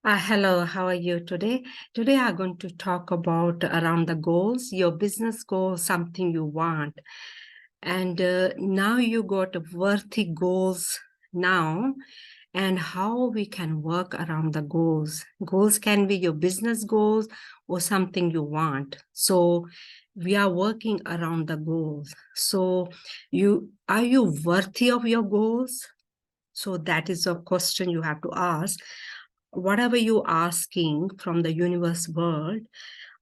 Hello, how are you today? Today I'm going to talk about around the goals, your business goal, something you want. And now you got worthy goals now, and how we can work around the goals. Goals can be your business goals or something you want. So we are working around the goals. So are you worthy of your goals? So that is a question you have to ask. Whatever you're asking from the universe world,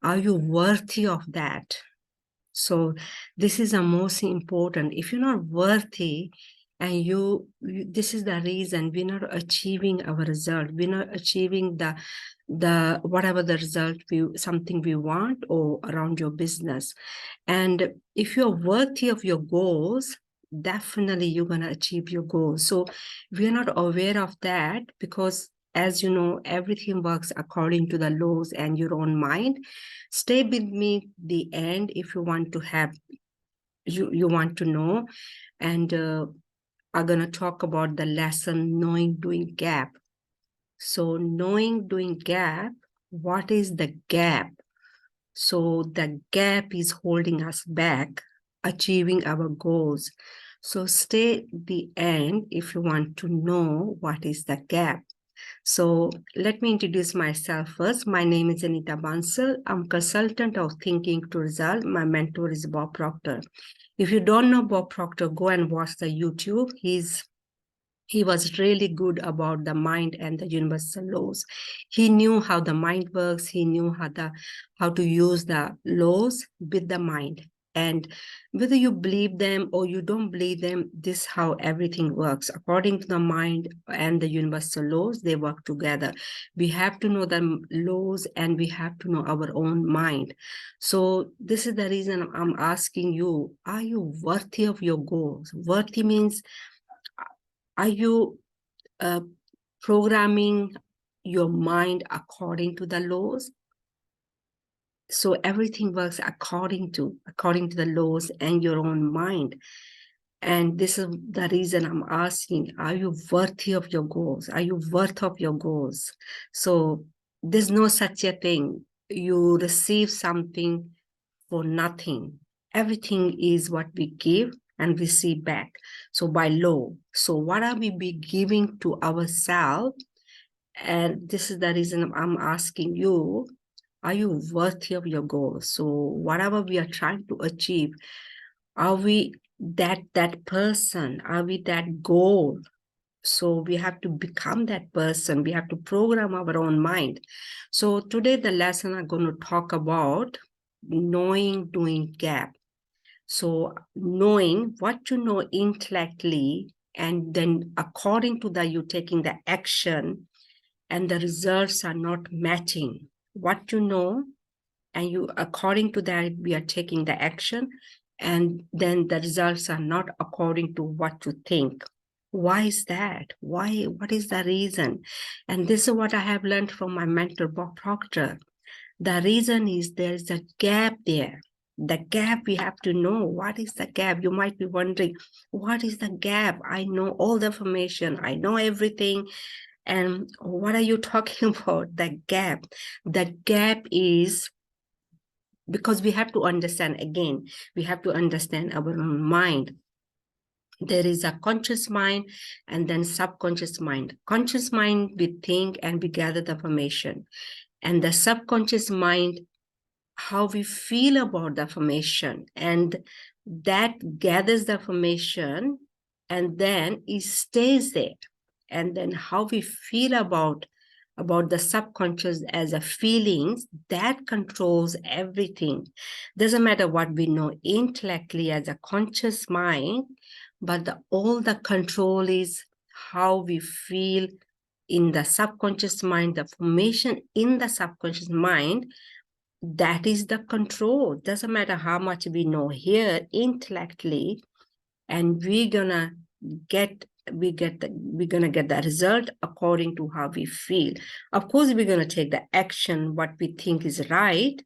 are you worthy of that? So this is the most important. If you're not worthy, and this is the reason we're not achieving our result. We're not achieving the whatever the result something we want or around your business. And if you're worthy of your goals, definitely you're going to achieve your goals. So we're not aware of that because, as you know, everything works according to the laws and your own mind. Stay with me the end if you want to have, you want to know. And I'm going to talk about the lesson knowing doing gap. So knowing doing gap, what is the gap? So the gap is holding us back achieving our goals. So stay the end if you want to know what is the gap. So let me introduce myself first. My name is Anita Bansal. I'm consultant of Thinking to Result. My mentor is Bob Proctor. If you don't know Bob Proctor, go and watch the YouTube. He was really good about the mind and the universal laws. He knew how the mind works. He knew how to use the laws with the mind. And whether you believe them or you don't believe them, this is how everything works. According to the mind and the universal laws, they work together. We have to know the laws and we have to know our own mind. So this is the reason I'm asking you, are you worthy of your goals? Worthy means, are you programming your mind according to the laws? So everything works according to the laws and your own mind. And this is the reason I'm asking, are you worthy of your goals? Are you worth of your goals? So there's no such a thing. You receive something for nothing. Everything is what we give and receive back. So by law. So what are we be giving to ourselves? And this is the reason I'm asking you, are you worthy of your goals? So whatever we are trying to achieve, are we that person? Are we that goal? So we have to become that person. We have to program our own mind. So today the lesson I'm going to talk about knowing doing gap. So knowing what you know intellectually, and then according to that, you taking the action and the results are not matching what you know, and you according to that we are taking the action, and then the results are not according to what you think. Why is that? What is the reason? And this is what I have learned from my mentor Bob Proctor. The reason is there is a gap there. The gap, we have to know what is the gap. You might be wondering, what is the gap? I know all the information, I know everything, and what are you talking about? The gap. The gap is because we have to understand, again, we have to understand our own mind. There is a conscious mind and then subconscious mind. Conscious mind, we think and we gather the information. And the subconscious mind, how we feel about the information. And that gathers the information and then it stays there. And then how we feel about the subconscious as a feelings, that controls everything. Doesn't matter what we know intellectually as a conscious mind, but all the control is how we feel in the subconscious mind, the formation in the subconscious mind. That is the control. Doesn't matter how much we know here intellectually, and we're gonna get the result according to how we feel. Of course, we're gonna take the action what we think is right,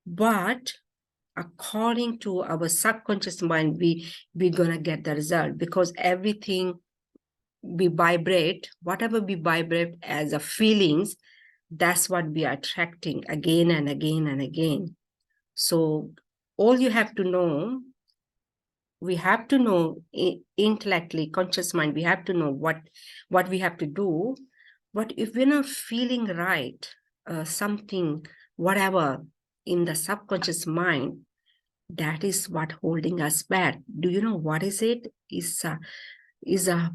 but according to our subconscious mind, we're gonna get the result, because everything we vibrate, whatever we vibrate as a feelings, that's what we are attracting again and again and again. So all you have to know, we have to know intellectually, conscious mind, we have to know what we have to do. But if we're not feeling right, something, whatever in the subconscious mind, that is what holding us back. Do you know what is it? Is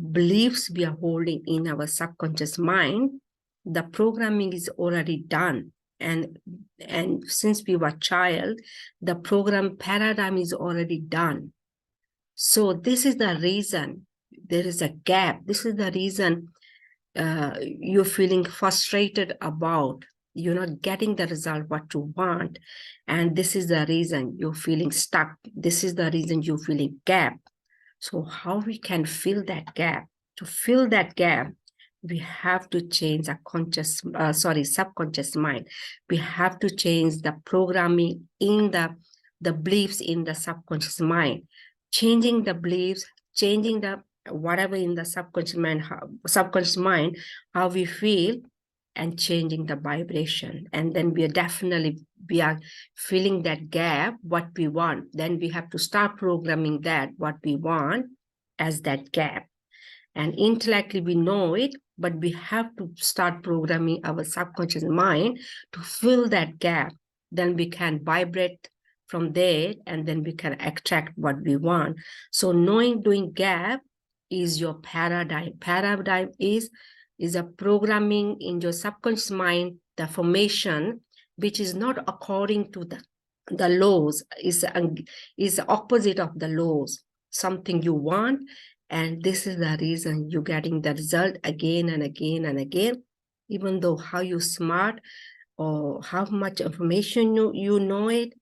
beliefs we are holding in our subconscious mind. The programming is already done. And since we were child, the program paradigm is already done. So this is the reason there is a gap. This is the reason you're feeling frustrated about, you're not getting the result what you want. And this is the reason you're feeling stuck. This is the reason you're feeling gap. So how we can fill that gap? To fill that gap, we have to change our subconscious mind. We have to change the programming in the beliefs in the subconscious mind. Changing the beliefs, changing the whatever in the subconscious mind, how we feel, and changing the vibration. And then we are filling that gap, what we want. Then we have to start programming that, what we want as that gap. And intellectually we know it, but we have to start programming our subconscious mind to fill that gap. Then we can vibrate from there, and then we can attract what we want. So knowing doing gap is your paradigm. Paradigm is a programming in your subconscious mind, the formation, which is not according to the laws, is opposite of the laws, something you want. And this is the reason you're getting the result again and again and again, even though how you smart or how much information you know it.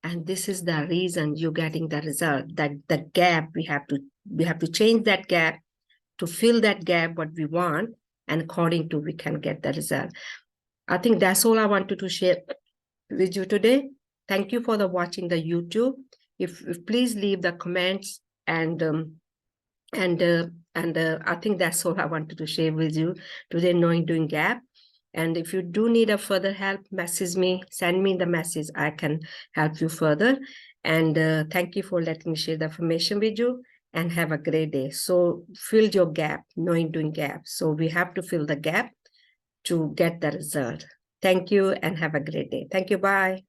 And this is the reason you're getting the result, that the gap, we have to change that gap to fill that gap what we want, and according to we can get the result. I think that's all I wanted to share with you today. Thank you for watching the YouTube. If please leave the comments, and I think that's all I wanted to share with you today, knowing doing gap. And if you do need a further help, message me, send me the message. I can help you further. And thank you for letting me share the information with you, and have a great day. So fill your gap, knowing doing gap. So we have to fill the gap to get the result. Thank you and have a great day. Thank you. Bye.